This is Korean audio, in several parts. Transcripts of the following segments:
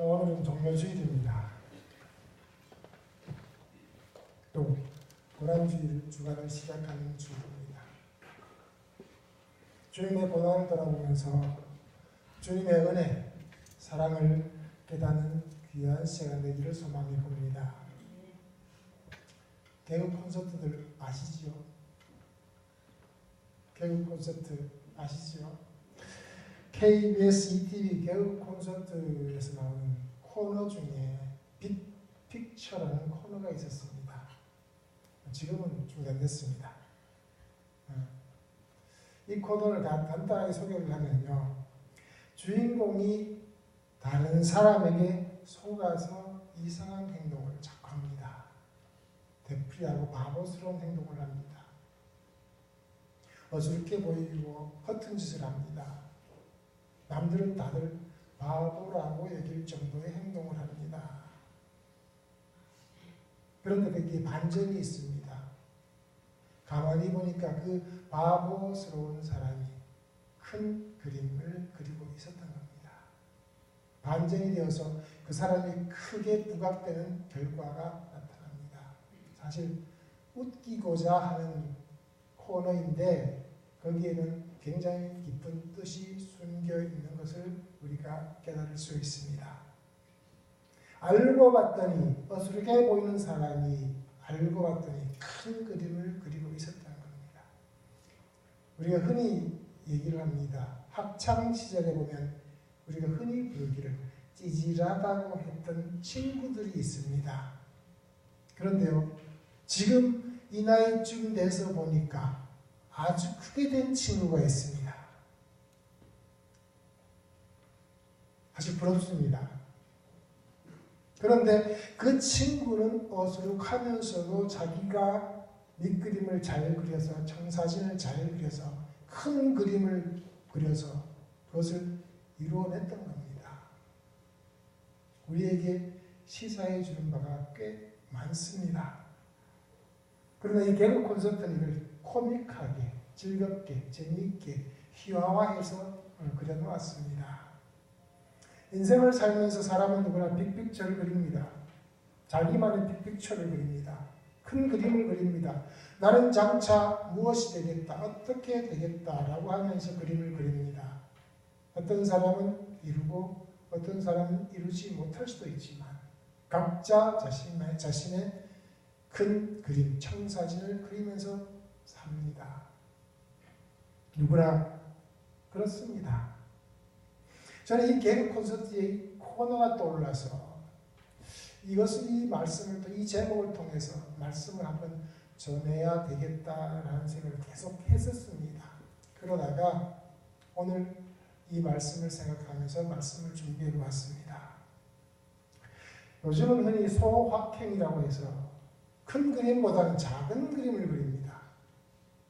오늘은 종료주일입니다. 또 고난주일 주간을 시작하는 주일입니다. 주님의 고난을 돌아보면서 주님의 은혜, 사랑을 깨닫는 귀한 시간 되기를 소망해 봅니다. 개그 콘서트들 아시지요? 개그 콘서트 아시지요? KBS ETV 개그 콘서트에서 나오는 코너 중에 빅픽처라는 코너가 있었습니다. 지금은 중단됐습니다. 이 코너를 간단하게 소개를 하면요. 주인공이 다른 사람에게 속아서 이상한 행동을 자꾸 합니다. 되풀이하고 바보스러운 행동을 합니다. 어지럽게 보이고 허튼 짓을 합니다. 남들은 다들 바보라고 여길 정도의 행동을 합니다. 그런데 거기에 반전이 있습니다. 가만히 보니까 그 바보스러운 사람이 큰 그림을 그리고 있었던 겁니다. 반전이 되어서 그 사람이 크게 부각되는 결과가 나타납니다. 사실 웃기고자 하는 코너인데 거기에는 굉장히 깊은 뜻이 숨겨 있는 것을 우리가 깨달을 수 있습니다. 알고 봤더니 어수룩해 보이는 사람이 알고 봤더니 큰 그림을 그리고 있었다는 겁니다. 우리가 흔히 얘기를 합니다. 학창 시절에 보면 우리가 흔히 부르기를 찌질하다고 했던 친구들이 있습니다. 그런데요, 지금 이 나이쯤 돼서 보니까 아주 크게 된 친구가 있습니다. 아주 부럽습니다. 그런데 그 친구는 어수룩하면서도 자기가 밑그림을 잘 그려서 청사진을 잘 그려서 큰 그림을 그려서 그것을 이루어냈던 겁니다. 우리에게 시사해 주는 바가 꽤 많습니다. 그러나 이 개그 콘서트는 이걸 코믹하게, 즐겁게, 재미있게 희화화해서 그려놓았습니다. 인생을 살면서 사람은 누구나 빅픽처를 그립니다. 자기만의 빅픽처를 그립니다. 큰 그림을 그립니다. 나는 장차 무엇이 되겠다, 어떻게 되겠다라고 하면서 그림을 그립니다. 어떤 사람은 이루고 어떤 사람은 이루지 못할 수도 있지만 각자 자신의 큰 그림, 청사진을 그리면서 삽니다. 누구나 그렇습니다. 저는 이 개그 콘서트의 코너가 떠올라서 이것을 이 말씀을 또 이 제목을 통해서 말씀을 한번 전해야 되겠다라는 생각을 계속 했었습니다. 그러다가 오늘 이 말씀을 생각하면서 말씀을 준비해 보았습니다. 요즘은 흔히 소확행이라고 해서 큰 그림보다는 작은 그림을 그립니다.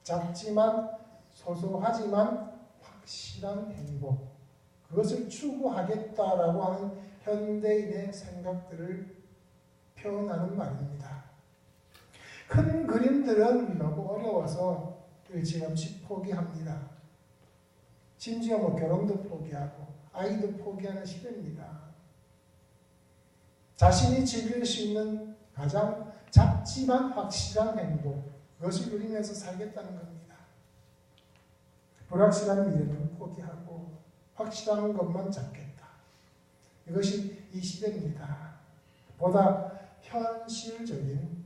작지만 소소하지만 확실한 행복, 그것을 추구하겠다라고 하는 현대인의 생각들을 표현하는 말입니다. 큰 그림들은 너무 어려워서 일찌감치 포기합니다. 심지어 결혼도 포기하고 아이도 포기하는 시대입니다. 자신이 즐길 수 있는 가장 작지만 확실한 행복, 그것을 누리면서 살겠다는 겁니다. 불확실한 미래는 포기하고 확실한 것만 잡겠다. 이것이 이 시대입니다. 보다 현실적인,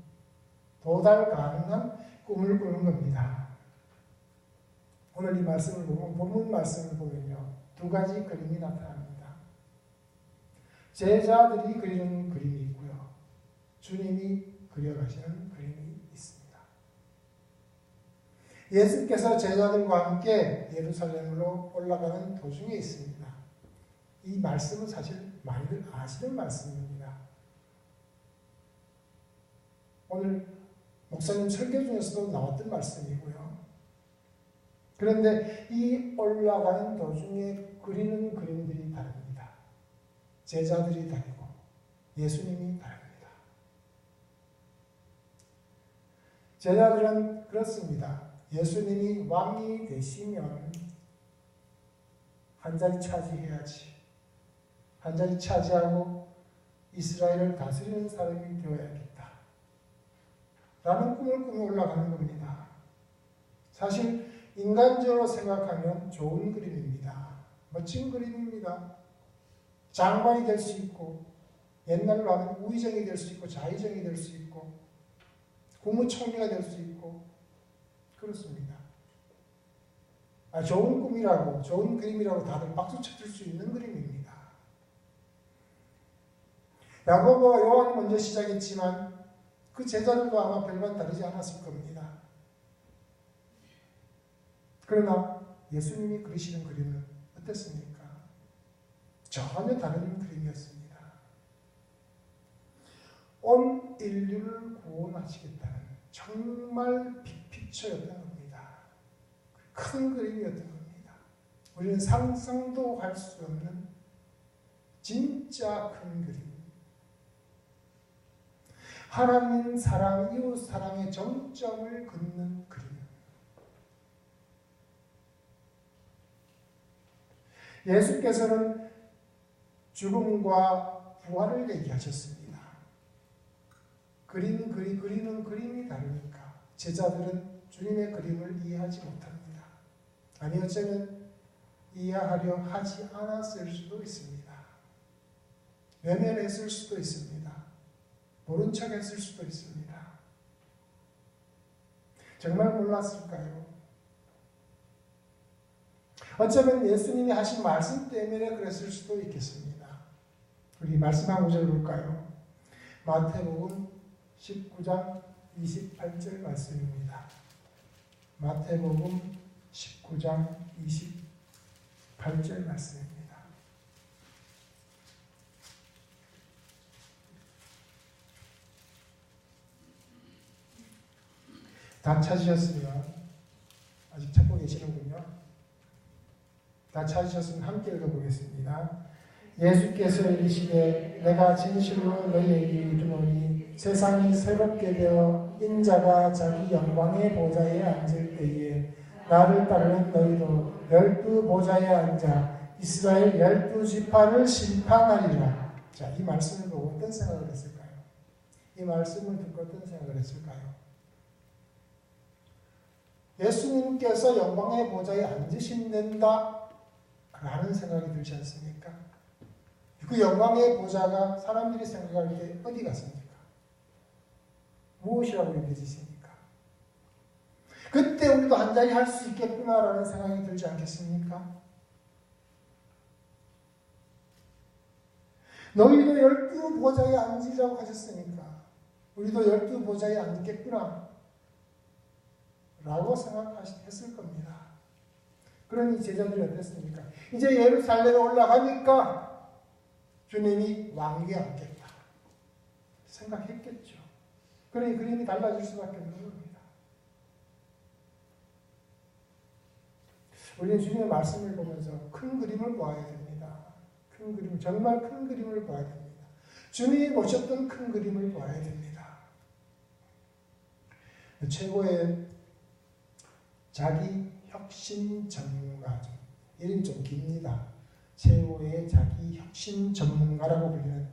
도달 가능한 꿈을 꾸는 겁니다. 오늘 이 말씀을 보면, 본문 말씀을 보면요, 두 가지 그림이 나타납니다. 제자들이 그리는 그림이 있고요, 주님이 그려가시는 그림이 있습니다. 예수께서 제자들과 함께 예루살렘으로 올라가는 도중에 있습니다. 이 말씀은 사실 많이들 아시는 말씀입니다. 오늘 목사님 설교 중에서도 나왔던 말씀이고요. 그런데 이 올라가는 도중에 그리는 그림들이 다릅니다. 제자들이 다르고 예수님이 다릅니다. 제자들은 그렇습니다. 예수님이 왕이 되시면 한 자리 차지해야지. 한 자리 차지하고 이스라엘을 다스리는 사람이 되어야겠다. 라는 꿈을 꾸며 올라가는 겁니다. 사실 인간적으로 생각하면 좋은 그림입니다. 멋진 그림입니다. 장관이 될 수 있고 옛날로 하면 우의정이 될 수 있고 좌의정이 될 수 있고 국무총리가 될 수 있고 그렇습니다. 좋은 꿈이라고 좋은 그림이라고 다들 박수 쳐줄 수 있는 그림입니다. 야고보와 요한이 먼저 시작했지만 그 제자들도 아마 별반 다르지 않았을 겁니다. 그러나 예수님이 그리시는 그림은 어땠습니까? 전혀 다른 그림이었습니다. 온 인류를 구원하시겠다는 정말 빅픽처였던 겁니다. 큰 그림이었던 겁니다. 우리는 상상도 할 수 없는 진짜 큰 그림. 하나님 사랑, 이웃 사랑의 정점을 긋는 그림. 예수께서는 죽음과 부활을 얘기하셨습니다. 그리는 그림이 다르니까 제자들은 주님의 그림을 이해하지 못합니다. 아니 어쩌면 이해하려 하지 않았을 수도 있습니다. 외면했을 수도 있습니다. 모른 척했을 수도 있습니다. 정말 몰랐을까요? 어쩌면 예수님이 하신 말씀 때문에 그랬을 수도 있겠습니다. 우리 말씀 한 구절 볼까요? 마태복음 19장 28절 말씀입니다. 마태복음 19장 28절 말씀입니다. 다 찾으셨으면 아직 찾고 계시는군요. 다 찾으셨으면 함께 읽어보겠습니다. 예수께서 이르시되 내가 진실로 너희에게 이르노니 세상이 새롭게 되어 인자가 자기 영광의 보좌에 앉을 때에 나를 따르는 너희도 12 보좌에 앉아 이스라엘 12지파를 심판하리라. 자, 이 말씀을 보고 어떤 생각을 했을까요? 이 말씀을 듣고 어떤 생각을 했을까요? 예수님께서 영광의 보좌에 앉으신다 라는 생각이 들지 않습니까? 그 영광의 보좌가 사람들이 생각할 때 어디 갔습니까? 무엇이라고 여겨지십니까? 그때 우리도 한자리 할 수 있겠구나라는 생각이 들지 않겠습니까? 너희도 12 보좌에 앉으라고 하셨으니까 우리도 12 보좌에 앉겠구나 라고 생각했을 겁니다. 그러니 제자들이 어땠습니까? 이제 예루살렘에 올라가니까 주님이 왕위에 앉겠다 생각했겠죠. 그러니 그림이 달라질 수밖에 없는 겁니다. 우리는 주님의 말씀을 보면서 큰 그림을 봐야 됩니다. 큰 그림, 정말 큰 그림을 봐야 됩니다. 주님이 보셨던 큰 그림을 봐야 됩니다. 최고의 자기 혁신 전문가, 이름이 좀 깁니다. 최고의 자기 혁신 전문가라고 불리는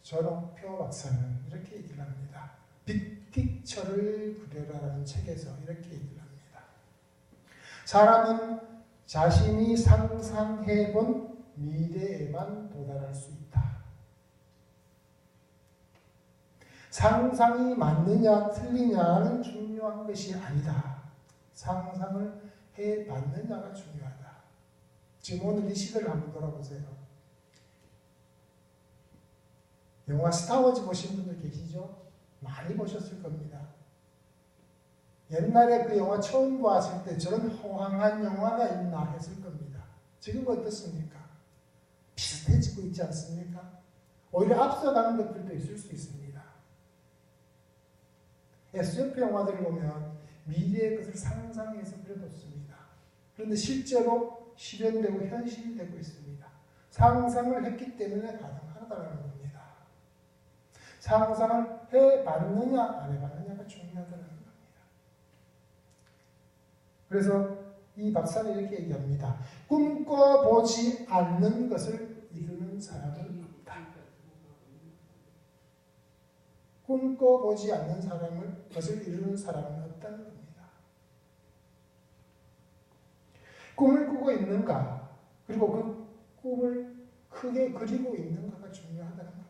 전옥표 박사는 이렇게 얘기를 합니다. 빅픽처를 그려라라는 책에서 이렇게 얘기를 합니다. 사람은 자신이 상상해본 미래에만 도달할 수 있다. 상상이 맞느냐 틀리냐는 중요한 것이 아니다. 상상을 해봤느냐가 중요하다. 지금 오늘 이 시대를 한번 돌아보세요. 영화 스타워즈 보신 분들 계시죠? 많이 보셨을 겁니다. 옛날에 그 영화 처음 봤을 때 저런 호황한 영화가 있나 했을 겁니다. 지금 어떻습니까? 비슷해지고 있지 않습니까? 오히려 앞서가는 것들도 있을 수 있습니다. SF 영화들을 보면 미래의 것을 상상해서 그려놓습니다. 그런데 실제로 실현되고 현실이 되고 있습니다. 상상을 했기 때문에 가능하다는 겁니다. 상상을 해봤느냐 안 해봤느냐가 중요하다는 겁니다. 그래서 이 박사는 이렇게 얘기합니다. 꿈꿔보지 않는 것을 이루는 사람은 꿈꿔보지 않는 것을 이루는 사람은 없다는 겁니다. 꿈을 꾸고 있는가, 그리고 그 꿈을 크게 그리고 있는가가 중요하다는 겁니다.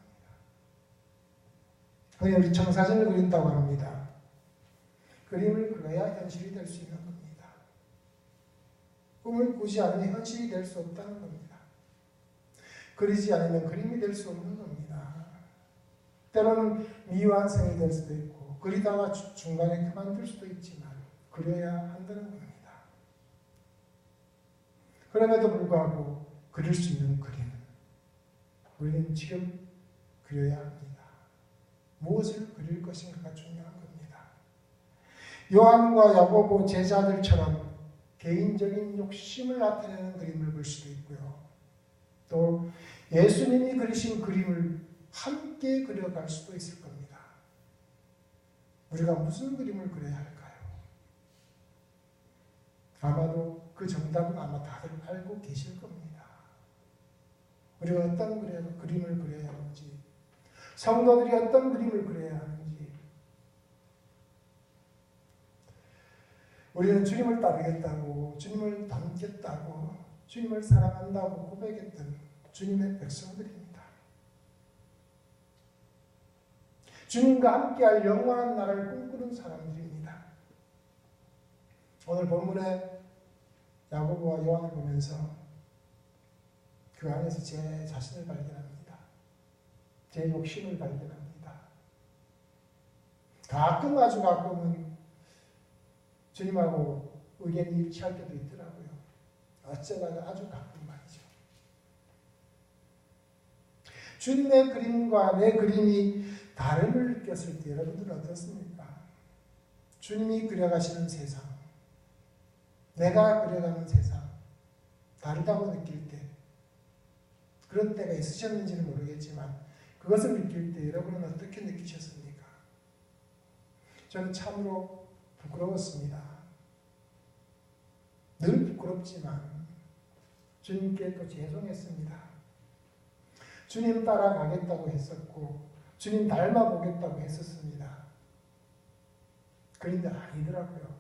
흔히 우리 청사진을 그린다고 합니다. 그림을 그려야 현실이 될 수 있는 겁니다. 꿈을 꾸지 않으면 현실이 될 수 없다는 겁니다. 그리지 않으면 그림이 될 수 없는 겁니다. 때로는 미완성이 될 수도 있고 그리다가 중간에 그만둘 수도 있지만 그려야 한다는 겁니다. 그럼에도 불구하고 그릴 수 있는 그림, 우리는 지금 그려야 합니다. 무엇을 그릴 것인가가 중요한 겁니다. 요한과 야고보 제자들처럼 개인적인 욕심을 나타내는 그림을 볼 수도 있고요. 또 예수님이 그리신 그림을 함께 그려갈 수도 있을 겁니다. 우리가 무슨 그림을 그려야 할까요? 아마도 그 정답은 아마 다들 알고 계실 겁니다. 우리가 어떤 그림을 그려야 하는지, 성도들이 어떤 그림을 그려야 하는지, 우리는 주님을 따르겠다고, 주님을 닮겠다고, 주님을 사랑한다고 고백했던 주님의 백성들입니다. 주님과 함께할 영원한 나라를 꿈꾸는 사람들입니다. 오늘 본문에 야고보와 요한을 보면서 그 안에서 제 자신을 발견합니다. 제 욕심을 발견합니다. 아주 가끔은 주님하고 의견이 일치할 때도 있더라고요. 어쩌다가 아주 가끔 말이죠. 주님의 그림과 내 그림이 다름을 느꼈을 때 여러분들은 어떻습니까? 주님이 그려가시는 세상, 내가 그려가는 세상, 다르다고 느낄 때, 그런 때가 있으셨는지는 모르겠지만 그것을 느낄 때 여러분은 어떻게 느끼셨습니까? 저는 참으로 부끄러웠습니다. 늘 부끄럽지만 주님께 또 죄송했습니다. 주님 따라가겠다고 했었고 주님 닮아보겠다고 했었습니다. 그런데 아니더라고요.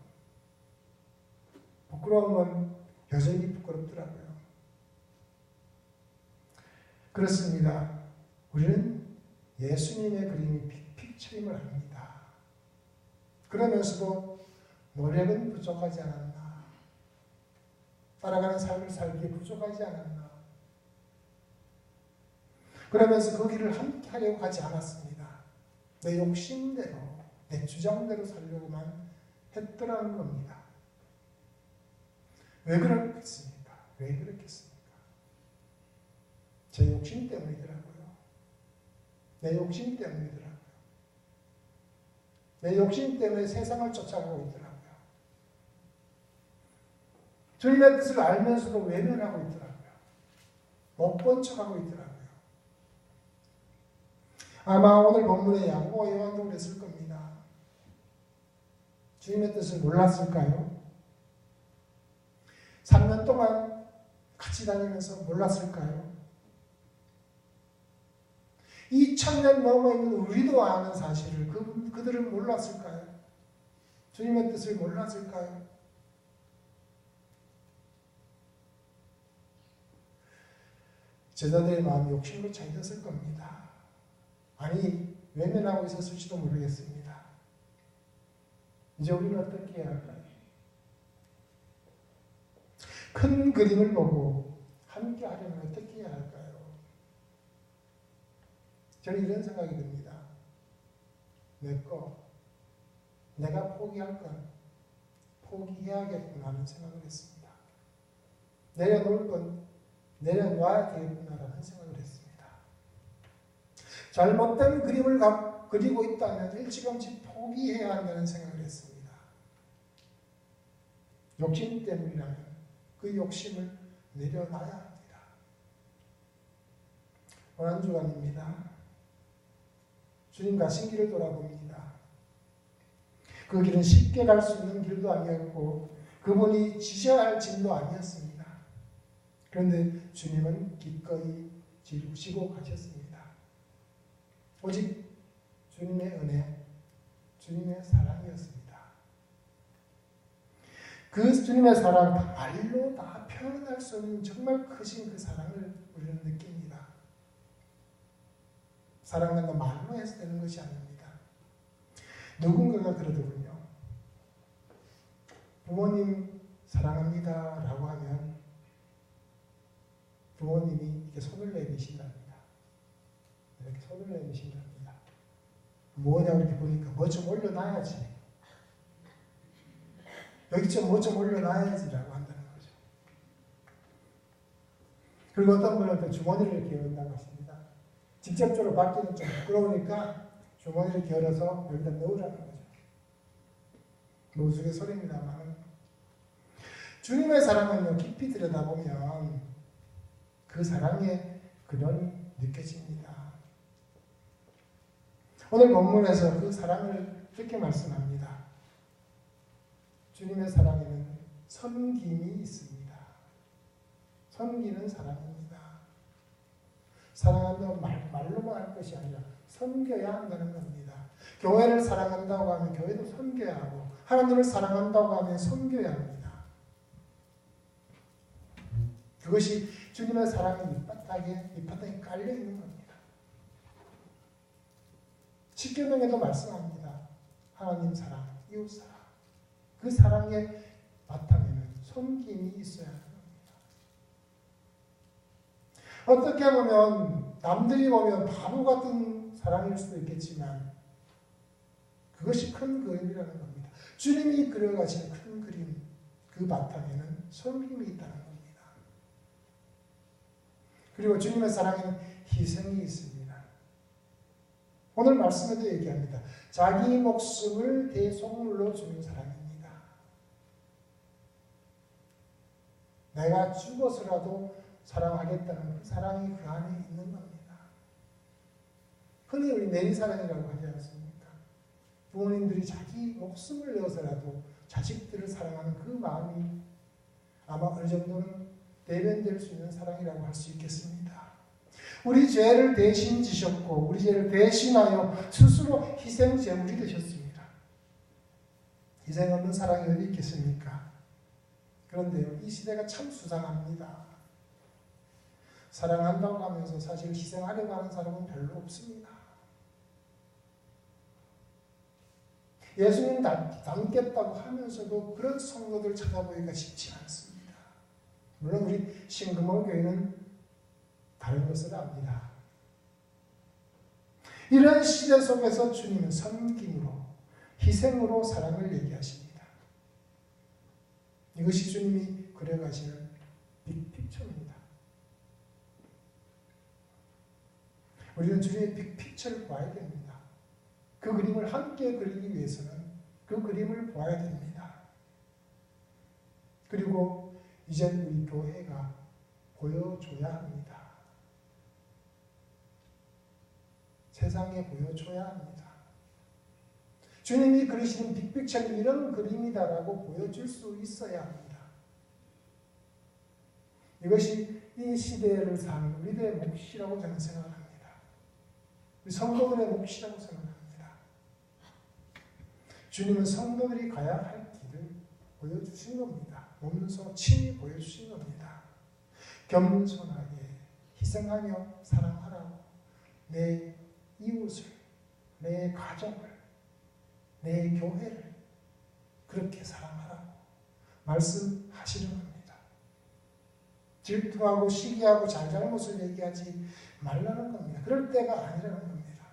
부끄러운 건 여전히 부끄럽더라고요. 그렇습니다. 우리는 예수님의 그림이 픽처임을 합니다. 그러면서도 노력은 부족하지 않았나? 따라가는 삶을 살기에 부족하지 않았나? 그러면서 그 길을 함께 하려고 하지 않았습니다. 내 욕심대로, 내 주장대로 살려고만 했더라는 겁니다. 왜 그렇겠습니까? 왜 그렇겠습니까? 제 욕심 때문이더라고요. 내 욕심 때문이더라고요. 내 욕심 때문에 세상을 쫓아가고 있더라고요. 주님의 뜻을 알면서도 외면하고 있더라고요. 못 본 척하고 있더라고요. 아마 오늘 본문의 야고보와 요한도 그랬을 겁니다. 주님의 뜻을 몰랐을까요? 3년 동안 같이 다니면서 몰랐을까요? 2000년 넘어 있는 우리도 아는 사실을 그들은 몰랐을까요? 주님의 뜻을 몰랐을까요? 제자들의 마음이 욕심으로 차있었을 겁니다. 아니, 외면하고 있었을지도 모르겠습니다. 이제 우리는 어떻게 해야 할까요? 큰 그림을 보고 함께 하려면 어떻게 해야 할까요? 저는 이런 생각이 듭니다. 내가 포기할 건 포기해야겠구나 하는 생각을 했습니다. 내려놓을 건 내려놔야 되겠구나라는 생각을 했습니다. 잘못된 그림을 그리고 있다면 일찌감치 포기해야 한다는 생각을 했습니다. 욕심 때문이라면 그 욕심을 내려놔야 합니다. 오늘 한 주간입니다. 주님 가신 길을 돌아봅니다. 그 길은 쉽게 갈 수 있는 길도 아니었고 그분이 지셔야 할 길도 아니었습니다. 그런데 주님은 기꺼이 지르시고 가셨습니다. 오직 주님의 은혜, 주님의 사랑이었습니다. 그 주님의 사랑, 말로 다 표현할 수 없는 정말 크신 그 사랑을 우리는 느낍니다. 사랑은 말로 해서 되는 것이 아닙니다. 누군가가 그러더군요. 부모님 사랑합니다 라고 하면 부모님이 이렇게 손을 내미신답니다. 이렇게 손을 내미신답니다. 뭐냐고 이렇게 보니까 뭐 좀 올려놔야지. 여기 좀 뭐 좀 올려놔야지라고 한다는 거죠. 그리고 어떤 분은 또 주머니를 이렇게 열었다고 하십니다. 직접적으로 받기는 좀 부끄러우니까 주머니를 이렇게 열어서 여기다 넣으라는 거죠. 노숙의 소리입니다만 주님의 사랑은요, 깊이 들여다보면 그 사랑의 근원이 느껴집니다. 오늘 본문에서 그 사랑을 이렇게 말씀합니다. 주님의 사랑에는 섬김이 있습니다. 섬기는 사랑입니다. 사랑한다고 말로만 할 것이 아니라 섬겨야 한다는 겁니다. 교회를 사랑한다고 하면 교회도 섬겨야 하고 하나님을 사랑한다고 하면 섬겨야 합니다. 그것이 주님의 사랑의 밑바닥에 깔려있는 겁니다. 십계명에도 말씀합니다. 하나님 사랑, 이웃 사랑. 그 사랑의 바탕에는 섬김이 있어야 하는 겁니다. 어떻게 보면 남들이 보면 바보 같은 사랑일 수도 있겠지만 그것이 큰 그림이라는 겁니다. 주님이 그려가신 큰 그림, 그 바탕에는 섬김이 있다는 겁니다. 그리고 주님의 사랑에는 희생이 있습니다. 오늘 말씀에도 얘기합니다. 자기 목숨을 대속물로 주는 사랑입니다. 내가 죽어서라도 사랑하겠다는 그 사랑이 그 안에 있는 겁니다. 흔히 우리 내리사랑이라고 하지 않습니까? 부모님들이 자기 목숨을 내어서라도 자식들을 사랑하는 그 마음이 아마 어느 정도는 대변될 수 있는 사랑이라고 할 수 있겠습니다. 우리 죄를 대신 지셨고 우리 죄를 대신하여 스스로 희생 제물이 되셨습니다. 희생 없는 사랑이 어디 있겠습니까? 그런데요, 이 시대가 참 수상합니다. 사랑한다고 하면서 사실 희생하려고 하는 사람은 별로 없습니다. 예수님 닮겠다고 하면서도 그런 성도들 찾아보기가 쉽지 않습니다. 물론 우리 신금호교회는 다른 것을 압니다. 이런 시대 속에서 주님은 섬김으로, 희생으로 사랑을 얘기하십니다. 이것이 주님이 그려가시는 빅픽처입니다. 우리는 주님의 빅픽처를 봐야 됩니다. 그 그림을 함께 그리기 위해서는 그 그림을 봐야 됩니다. 그리고 이제 우리 교회가 보여줘야 합니다. 세상에 보여줘야 합니다. 주님이 그리시는 빅픽처는 이런 그림이다라고 보여줄 수 있어야 합니다. 이것이 이 시대를 사는 우리들의 몫이라고 저는 생각을 합니다. 우리 성도들의 몫이라고 생각합니다. 주님은 성도들이 가야 할 길을 보여주신 겁니다. 몸소 친히 보여주신 겁니다. 겸손하게 희생하며 사랑하라고 내 이웃을, 내 가정을, 내 교회를 그렇게 사랑하라고 말씀하시는 겁니다. 질투하고 시기하고 잘잘못을 얘기하지 말라는 겁니다. 그럴 때가 아니라는 겁니다.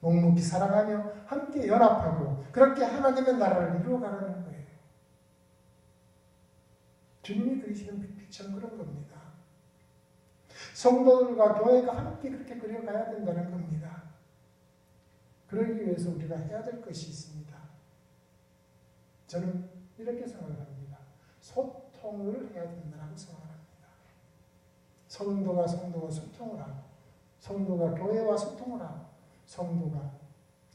묵묵히 사랑하며 함께 연합하고 그렇게 하나님의 나라를 이루어가라는 거예요. 주님이 그리시는 빅픽처는 그런 겁니다. 성도들과 교회가 함께 그렇게 그려가야 된다는 겁니다. 그러기 위해서 우리가 해야 될 것이 있습니다. 저는 이렇게 생각을 합니다. 소통을 해야 된다고 생각을 합니다. 성도가 소통을 하고 성도가 교회와 소통을 하고 성도가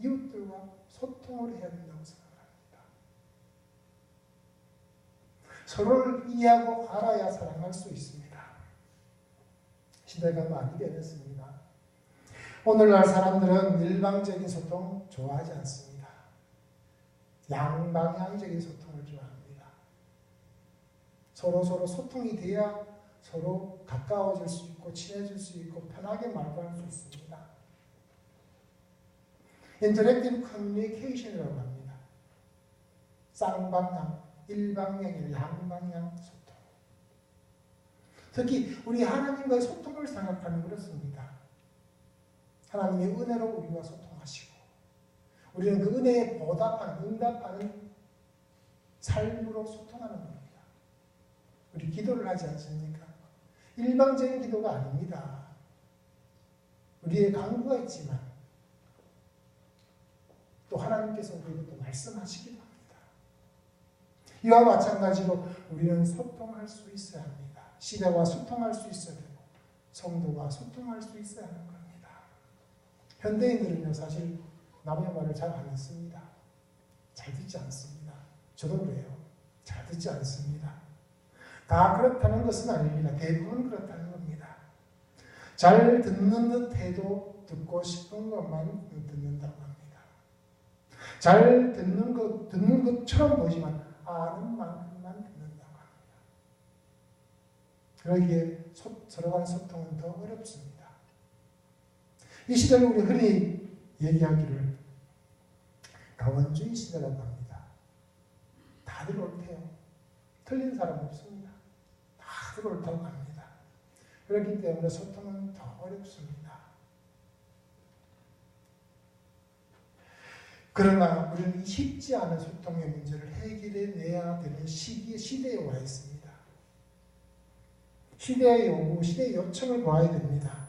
이웃들과 소통을 해야 된다고 생각합니다. 서로를 이해하고 알아야 사랑할 수 있습니다. 시대가 많이 변했습니다. 오늘날 사람들은 일방적인 소통 좋아하지 않습니다. 양방향적인 소통을 좋아합니다. 서로 소통이 돼야 서로 가까워질 수 있고 친해질 수 있고 편하게 말도 할 수 있습니다. 인터랙티브 커뮤니케이션이라고 합니다. 쌍방향, 일방향, 양방향 소통. 특히 우리 하나님과의 소통을 생각하면 그렇습니다. 하나님의 은혜로 우리와 소통하시고 우리는 그 은혜에 보답하는, 응답하는 삶으로 소통하는 겁니다. 우리 기도를 하지 않습니까? 일방적인 기도가 아닙니다. 우리의 강구가 있지만 또 하나님께서 우리에게 또 말씀하시기도 합니다. 이와 마찬가지로 우리는 소통할 수 있어야 합니다. 시대와 소통할 수 있어야 되고 성도와 소통할 수 있어야 하는 겁니다. 현대인들은요 사실 남의 말을 잘 안 듣습니다. 잘 듣지 않습니다. 저도 그래요. 잘 듣지 않습니다. 다 그렇다는 것은 아닙니다. 대부분 그렇다는 겁니다. 잘 듣는 듯 해도 듣고 싶은 것만 듣는다고 합니다. 잘 듣는 것처럼 보이지만 아는 만큼만 듣는다고 합니다. 그러기에 서로 간 소통은 더 어렵습니다. 이 시대를 우리 흔히 얘기하기를 다원주의 시대라고 합니다. 다들 옳대요. 틀린 사람 없습니다. 다들 옳다고 합니다. 그렇기 때문에 소통은 더 어렵습니다. 그러나 우리는 쉽지 않은 소통의 문제를 해결해내야 되는 시대에 와 있습니다. 시대의 요구, 시대의 요청을 봐야 됩니다.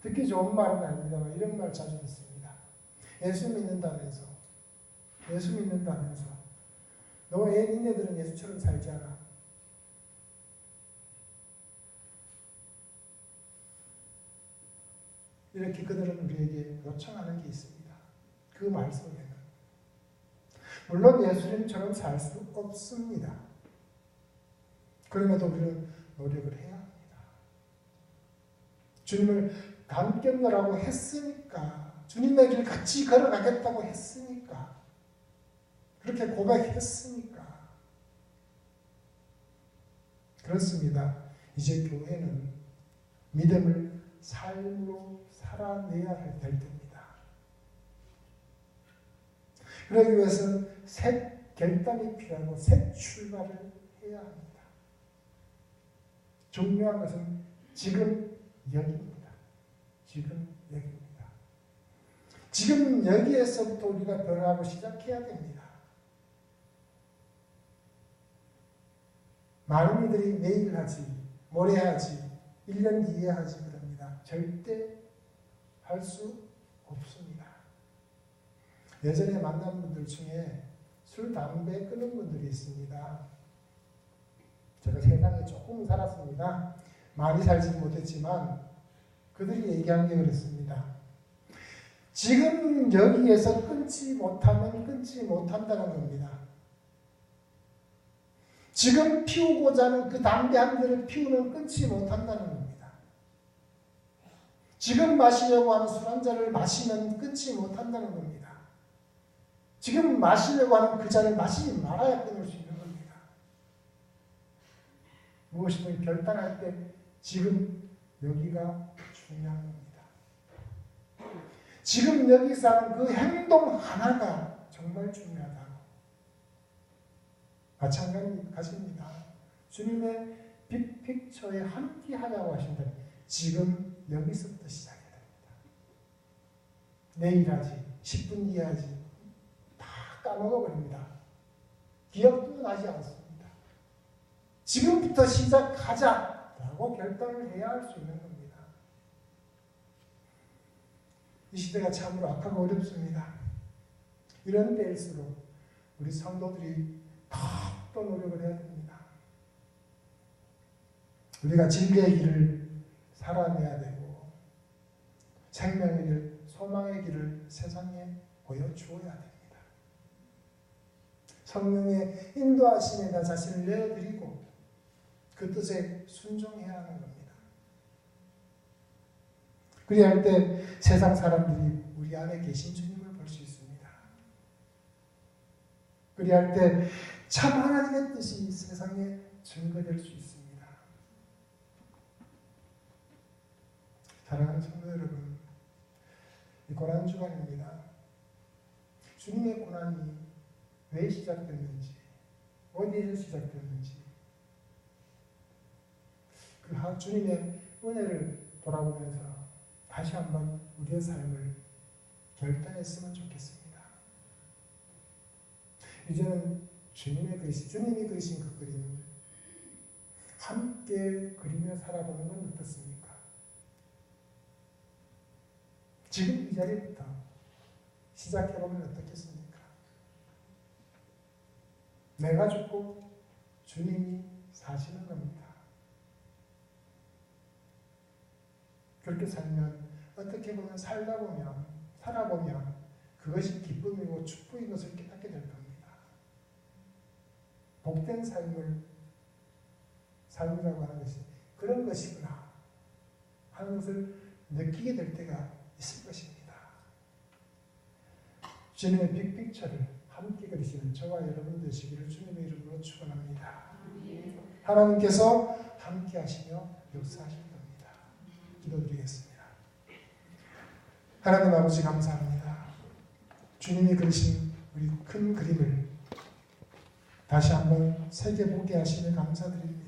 듣기 좋은 말은 아닙니다만 이런 말 자주 듣습니다. 예수 믿는다면서 너 니네들은 예수처럼 살지 않아. 이렇게 그들은 우리에게 요청하는 게 있습니다. 그 말 속에는 물론 예수님처럼 살 수 없습니다. 그럼에도 우리는 노력을 해야 합니다. 주님을 감격노라고 했으니까, 주님의 길 같이 걸어가겠다고 했으니까, 그렇게 고백했으니까. 그렇습니다. 이제 교회는 믿음을 삶으로 살아내야 될 때입니다. 그러기 위해서는 새 결단이 필요하고 새 출발을 해야 합니다. 중요한 것은 지금 여기입니다. 지금 여기입니다. 지금 여기에서부터 우리가 변화하고 시작해야 됩니다. 많은 이들이 내일 하지, 모레 하지, 1년 뒤에 하지 그럽니다. 절대 할 수 없습니다. 예전에 만난 분들 중에 술, 담배 끊은 분들이 있습니다. 제가 세상에 조금 살았습니다. 많이 살지 못했지만 그들이 얘기한 게 그렇습니다. 지금 여기에서 끊지 못하면 끊지 못한다는 겁니다. 지금 피우고자 하는 그 담배 한 대를 피우면 끊지 못한다는 겁니다. 지금 마시려고 하는 술 한 잔을 마시면 끊지 못한다는 겁니다. 지금 마시려고 하는 그 잔을 마시지 말아야 끊을 수 있는 겁니다. 무엇이든 결단할 때 지금 여기가 중요한 겁니다. 지금 여기서 하는 그 행동 하나가 정말 중요하다고. 마찬가지입니다. 주님의 빅픽처에 함께 하자고 하신다면 지금 여기서부터 시작해야 됩니다. 내일 하지, 10분 뒤에 하지, 다 까먹어버립니다. 기억도 나지 않습니다. 지금부터 시작하자라고 결단을 해야 할 수 있는 겁니다. 이 시대가 참으로 악하고 어렵습니다. 이런 때일수록 우리 성도들이 더 노력을 해야 됩니다. 우리가 진리의 길을 살아내야 되고 생명의 길, 소망의 길을 세상에 보여주어야 됩니다. 성령의 인도하심에 나 자신을 내어드리고 그 뜻에 순종해야 하는 겁니다. 그리할 때 세상 사람들이 우리 안에 계신 주님을 볼 수 있습니다. 그리할 때 참 하나님의 뜻이 세상에 증거될 수 있습니다. 사랑하는 성도 여러분, 이 고난 주간입니다. 주님의 고난이 왜 시작됐는지, 어디에서 시작됐는지, 그 주님의 은혜를 돌아보면서 다시 한번 우리의 삶을 결단했으면 좋겠습니다. 이제는 주님이 그리신 그 그림 함께 그리며 살아보는 건 어떻습니까? 지금 이 자리부터 시작해보면 어떻겠습니까? 내가 죽고 주님이 사시는 겁니다. 그렇게 살면, 어떻게 보면 살아보면 그것이 기쁨이고 축복인 것을 깨닫게 될 겁니다. 복된 삶이라고 하는 것이 그런 것이구나 하는 것을 느끼게 될 때가 있을 것입니다. 주님의 빅픽처를 함께 그리시는 저와 여러분 되시기를 주님의 이름으로 축원합니다. 하나님께서 함께 하시며 역사하실 겁니다. 기도드리겠습니다. 하나님 아버지 감사합니다. 주님이 그리신 우리 큰 그림을 다시 한번 새겨보게 하시며 감사드립니다.